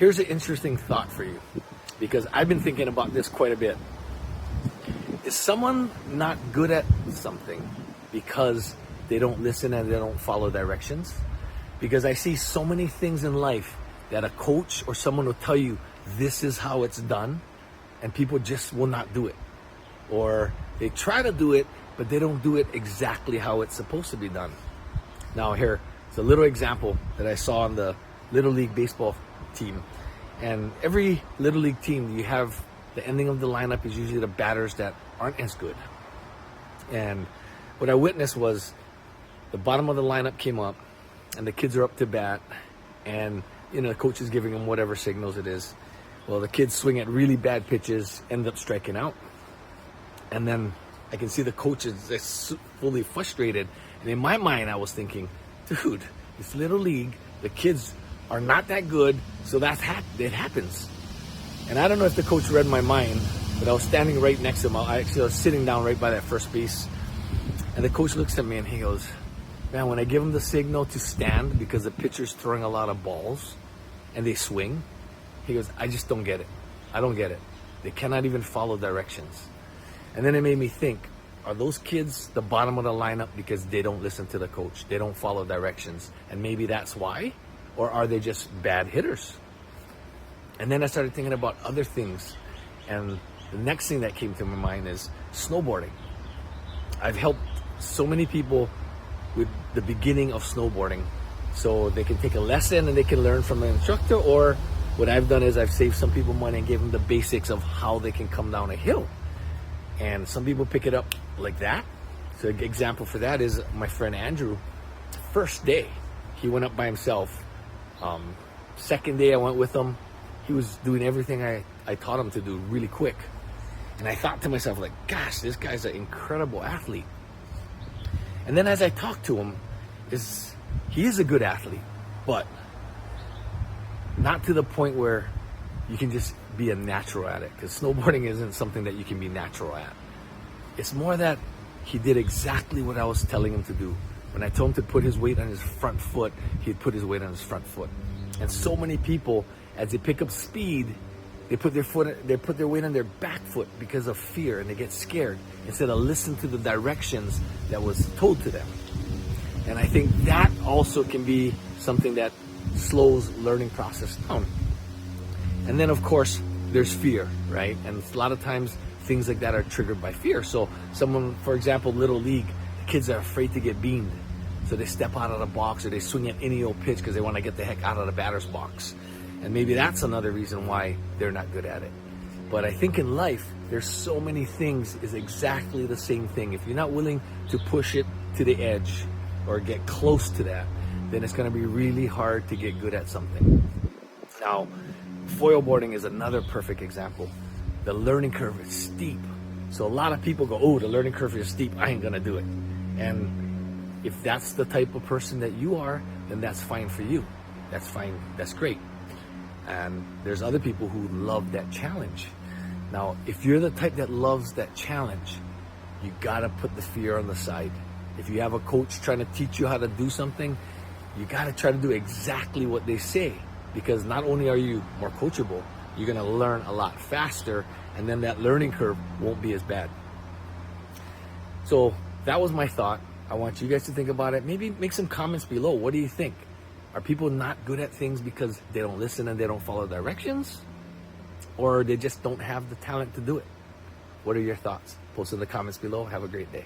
here's an interesting thought for you, because I've been thinking about this quite a bit. Is someone not good at something because they don't listen and they don't follow directions? Because I see so many things in life that a coach or someone will tell you, this is how it's done, and people just will not do it. Or they try to do it, but they don't do it exactly how it's supposed to be done. Now here, it's a little example that I saw on the Little League baseball team. And every Little League team, you have the ending of the lineup is usually the batters that aren't as good. And what I witnessed was the bottom of the lineup came up and the kids are up to bat, and the coach is giving them whatever signals it is. Well, the kids swing at really bad pitches, end up striking out. And then I can see the coach is fully frustrated. And in my mind, I was thinking, dude, it's Little League. The kids are not that good, so it happens. And I don't know if the coach read my mind, but I was standing right next to him. I was sitting down right by that first base. And the coach looks at me and he goes, man, when I give him the signal to stand because the pitcher's throwing a lot of balls and they swing, he goes, I just don't get it. I don't get it. They cannot even follow directions. And then it made me think, are those kids the bottom of the lineup because they don't listen to the coach? They don't follow directions. And maybe that's why? Or are they just bad hitters? And then I started thinking about other things. And the next thing that came to my mind is snowboarding. I've helped so many people with the beginning of snowboarding, so they can take a lesson and they can learn from the instructor. Or what I've done is I've saved some people money and gave them the basics of how they can come down a hill. And some people pick it up like that. So an example for that is my friend Andrew. First day, he went up by himself. Second day I went with him. He was doing everything I taught him to do really quick. And I thought to myself, like, gosh, this guy's an incredible athlete. And then as I talked to him, he is a good athlete, but not to the point where you can just be a natural at it, because snowboarding isn't something that you can be natural at. It's more that he did exactly what I was telling him to do. When I told him to put his weight on his front foot, he'd put his weight on his front foot. And so many people, as they pick up speed, they put their weight on their back foot because of fear, and they get scared instead of listening to the directions that was told to them. And I think that also can be something that slows learning process down. And then of course there's fear, right? And a lot of times things like that are triggered by fear. So someone, for example, Little League, the kids are afraid to get beamed. So they step out of the box or they swing at any old pitch because they want to get the heck out of the batter's box. And maybe that's another reason why they're not good at it. But I think in life, there's so many things is exactly the same thing. If you're not willing to push it to the edge or get close to that, then it's going to be really hard to get good at something. Now, foil boarding is another perfect example. The learning curve is steep. So a lot of people go, oh, the learning curve is steep, I ain't going to do it. And if that's the type of person that you are, then that's fine for you. That's fine. That's great. And there's other people who love that challenge. Now, if you're the type that loves that challenge, you gotta put the fear on the side. If you have a coach trying to teach you how to do something, you gotta try to do exactly what they say, because not only are you more coachable, you're gonna learn a lot faster, and then that learning curve won't be as bad. So that was my thought. I want you guys to think about it. Maybe make some comments below. What do you think? Are people not good at things because they don't listen and they don't follow directions? Or they just don't have the talent to do it? What are your thoughts? Post in the comments below. Have a great day.